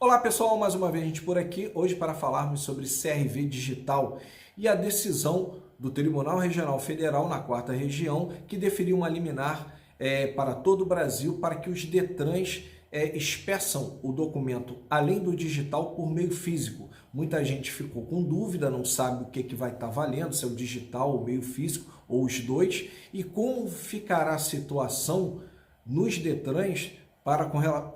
Olá pessoal, mais uma vez a gente por aqui, hoje para falarmos sobre CRV digital e a decisão do Tribunal Regional Federal na 4ª Região que deferiu uma liminar para todo o Brasil para que os DETRANs expeçam o documento além do digital por meio físico. Muita gente ficou com dúvida, não sabe o que vai estar valendo, se é o digital, o meio físico ou os dois, e como ficará a situação nos DETRANs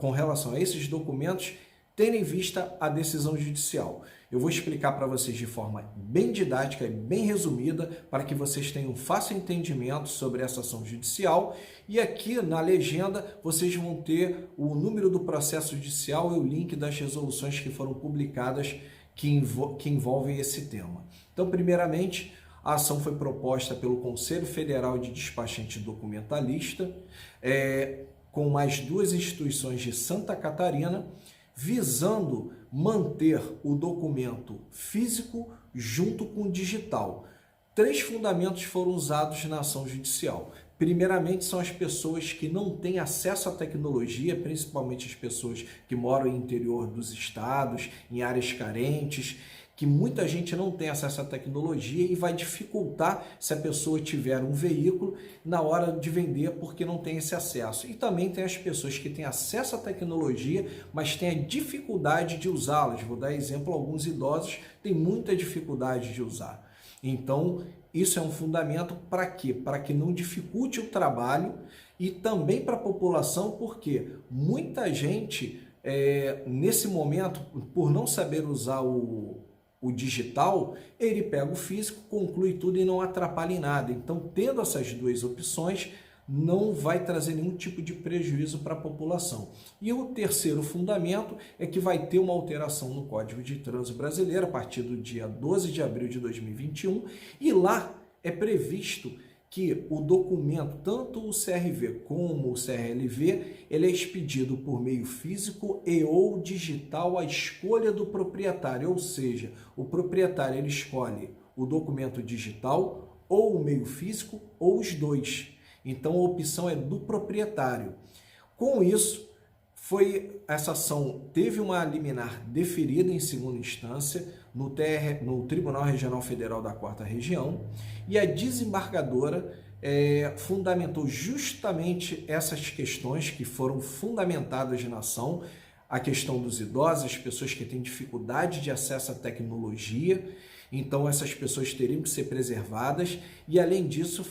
com relação a esses documentos, tendo em vista a decisão judicial. Eu vou explicar para vocês de forma bem didática e bem resumida para que vocês tenham um fácil entendimento sobre essa ação judicial, e aqui na legenda vocês vão ter o número do processo judicial e o link das resoluções que foram publicadas que envolvem esse tema. Então, primeiramente, a ação foi proposta pelo Conselho Federal de Despachante Documentalista, com mais duas instituições de Santa Catarina, visando manter o documento físico junto com o digital. 3 fundamentos foram usados na ação judicial. Primeiramente, são as pessoas que não têm acesso à tecnologia, principalmente as pessoas que moram no interior dos estados, em áreas carentes, que muita gente não tem acesso à tecnologia e vai dificultar se a pessoa tiver um veículo na hora de vender porque não tem esse acesso. E também tem as pessoas que têm acesso à tecnologia, mas têm a dificuldade de usá-las. Vou dar exemplo, alguns idosos têm muita dificuldade de usar. Então, isso é um fundamento para quê? Para que não dificulte o trabalho e também para a população, porque muita gente, nesse momento, por não saber usar o digital, ele pega o físico, conclui tudo e não atrapalha em nada. Então, tendo essas duas opções, não vai trazer nenhum tipo de prejuízo para a população. E o terceiro fundamento é que vai ter uma alteração no Código de Trânsito Brasileiro a partir do dia 12 de abril de 2021, e lá é previsto que o documento, tanto o CRV como o CRLV, ele é expedido por meio físico e ou digital à escolha do proprietário, ou seja, o proprietário ele escolhe o documento digital ou o meio físico ou os dois. Então a opção é do proprietário. Com isso, essa ação teve uma liminar deferida em segunda instância no Tribunal Regional Federal da 4ª Região, e a desembargadora fundamentou justamente essas questões que foram fundamentadas na ação, a questão dos idosos, as pessoas que têm dificuldade de acesso à tecnologia. Então, essas pessoas teriam que ser preservadas e, além disso,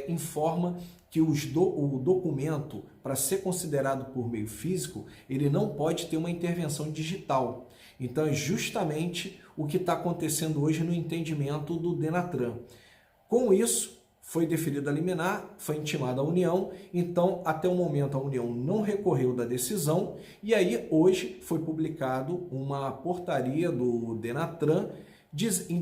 informa que o documento, para ser considerado por meio físico, ele não pode ter uma intervenção digital. Então, é justamente o que está acontecendo hoje no entendimento do DENATRAN. Com isso, foi deferida a liminar, foi intimada a União, então, até o momento, a União não recorreu da decisão, e aí, hoje, foi publicado uma portaria do DENATRAN,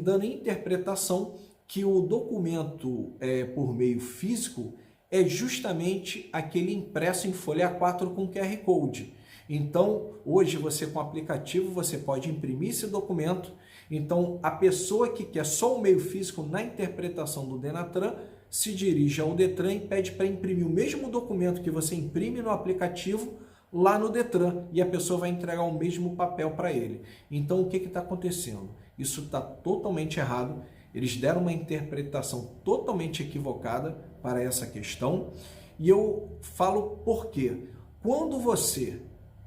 dando interpretação que o documento por meio físico é justamente aquele impresso em folha A4 com QR Code. Então, hoje você com o aplicativo, você pode imprimir esse documento. Então, a pessoa que quer só o meio físico, na interpretação do DENATRAN, se dirige ao DETRAN e pede para imprimir o mesmo documento que você imprime no aplicativo lá no DETRAN, e a pessoa vai entregar o mesmo papel para ele. Então, o que está acontecendo? Isso está totalmente errado. Eles deram uma interpretação totalmente equivocada para essa questão, e eu falo por quê. Quando você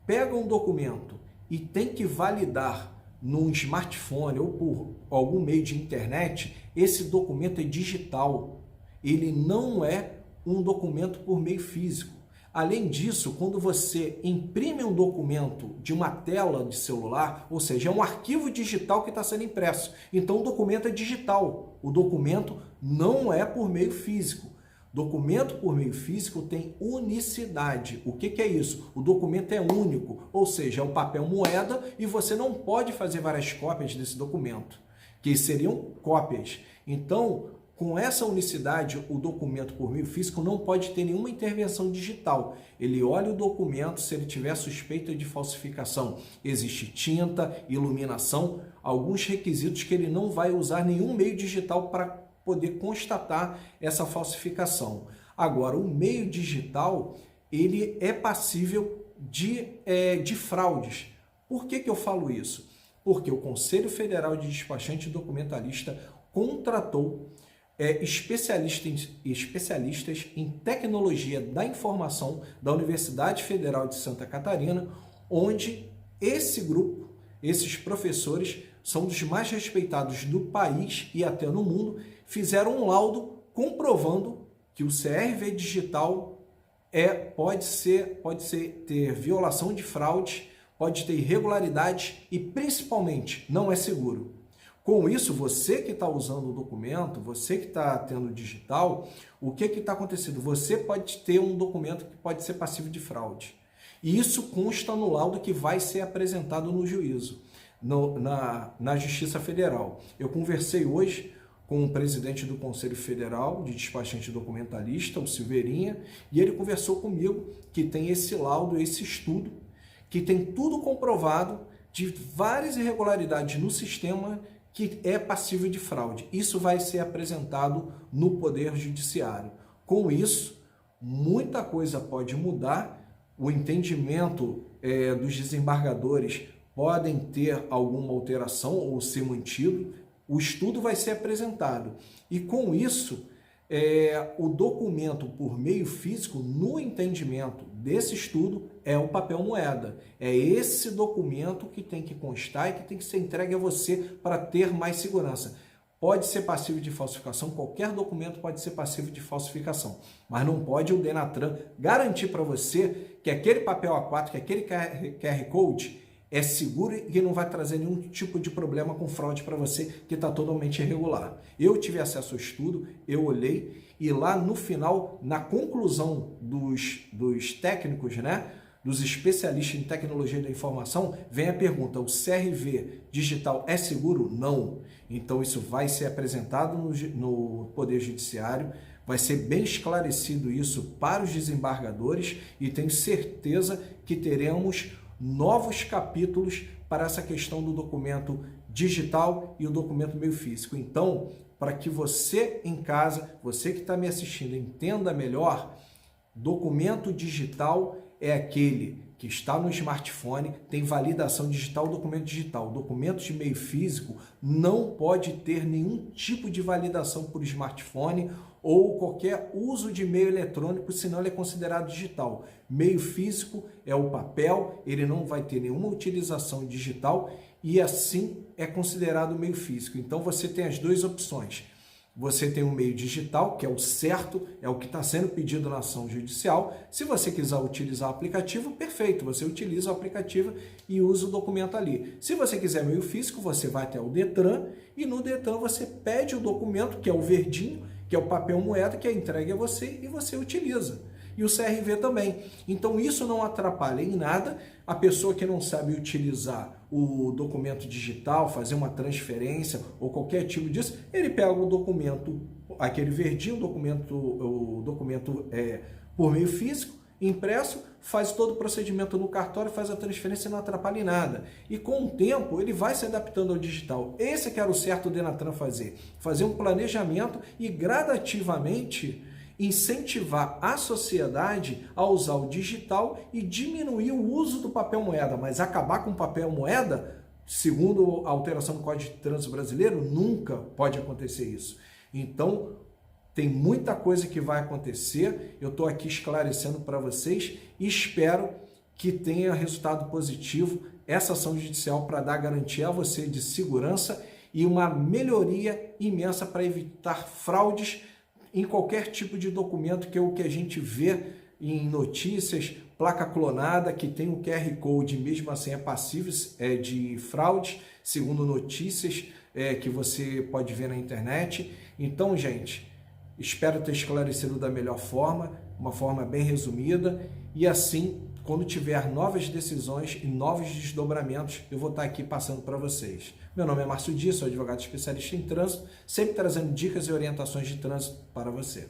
pega um documento e tem que validar num smartphone ou por algum meio de internet, esse documento é digital. Ele não é um documento por meio físico. Além disso, quando você imprime um documento de uma tela de celular, ou seja, é um arquivo digital que está sendo impresso, então o documento é digital, o documento não é por meio físico. Documento por meio físico tem unicidade. O que é isso? O documento é único, ou seja, é o papel moeda e você não pode fazer várias cópias desse documento, que seriam cópias. Então, com essa unicidade, o documento por meio físico não pode ter nenhuma intervenção digital. Ele olha o documento, se ele tiver suspeita de falsificação, existe tinta, iluminação, alguns requisitos que ele não vai usar nenhum meio digital para poder constatar essa falsificação. Agora, o meio digital, ele é passível de fraudes. Por que eu falo isso? Porque o Conselho Federal de Despachante e Documentalista contratou especialistas em tecnologia da informação da Universidade Federal de Santa Catarina, onde esse grupo, esses professores, são dos mais respeitados do país e até no mundo, fizeram um laudo comprovando que o CRV digital pode ter violação de fraude, pode ter irregularidades e, principalmente, não é seguro. Com isso, você que está usando o documento, você que está tendo digital, o que está acontecendo? Você pode ter um documento que pode ser passivo de fraude. E isso consta no laudo que vai ser apresentado no juízo, na Justiça Federal. Eu conversei hoje com o presidente do Conselho Federal de Despachante Documentalista, o Silveirinha, e ele conversou comigo que tem esse laudo, esse estudo, que tem tudo comprovado de várias irregularidades no sistema que é passível de fraude. Isso vai ser apresentado no Poder Judiciário. Com isso, muita coisa pode mudar, o entendimento dos desembargadores podem ter alguma alteração ou ser mantido, o estudo vai ser apresentado. E com isso, o documento por meio físico, no entendimento desse estudo, é o papel moeda. É esse documento que tem que constar e que tem que ser entregue a você para ter mais segurança. Pode ser passivo de falsificação, qualquer documento pode ser passivo de falsificação, mas não pode o Denatran garantir para você que aquele papel A4, que aquele QR Code é seguro e que não vai trazer nenhum tipo de problema com fraude para você que está totalmente irregular. Eu tive acesso ao estudo, eu olhei e lá no final, na conclusão dos técnicos, né, dos especialistas em tecnologia da informação, vem a pergunta: o CRV digital é seguro? Não. Então isso vai ser apresentado no Poder Judiciário, vai ser bem esclarecido isso para os desembargadores e tenho certeza que teremos novos capítulos para essa questão do documento digital e o documento meio físico. Então, para que você em casa, você que está me assistindo, entenda melhor, documento digital é aquele que está no smartphone, tem validação digital, documento digital. Documento de meio físico não pode ter nenhum tipo de validação por smartphone ou qualquer uso de meio eletrônico, senão ele é considerado digital. Meio físico é o papel, ele não vai ter nenhuma utilização digital e assim é considerado meio físico. Então você tem as duas opções. Você tem o meio digital, que é o certo, é o que está sendo pedido na ação judicial. Se você quiser utilizar o aplicativo, perfeito, você utiliza o aplicativo e usa o documento ali. Se você quiser meio físico, você vai até o Detran e no Detran você pede o documento, que é o verdinho, que é o papel moeda, que é entregue a você e você utiliza. E o CRV também. Então isso não atrapalha em nada a pessoa que não sabe utilizar o documento digital, fazer uma transferência ou qualquer tipo disso, ele pega o documento, aquele verdinho, o documento por meio físico, impresso, faz todo o procedimento no cartório, faz a transferência e não atrapalha em nada. E com o tempo ele vai se adaptando ao digital. Esse que era o certo do Denatran fazer um planejamento e gradativamente incentivar a sociedade a usar o digital e diminuir o uso do papel moeda, mas acabar com o papel moeda, segundo a alteração do Código de Trânsito Brasileiro, nunca pode acontecer isso. Então, tem muita coisa que vai acontecer, eu estou aqui esclarecendo para vocês e espero que tenha resultado positivo essa ação judicial para dar garantia a você de segurança e uma melhoria imensa para evitar fraudes em qualquer tipo de documento, que é o que a gente vê em notícias, placa clonada, que tem um QR Code, mesmo assim é passivo de fraude, segundo notícias que você pode ver na internet. Então, gente, espero ter esclarecido da melhor forma, uma forma bem resumida, e assim, quando tiver novas decisões e novos desdobramentos, eu vou estar aqui passando para vocês. Meu nome é Márcio Dias, sou advogado especialista em trânsito, sempre trazendo dicas e orientações de trânsito para você.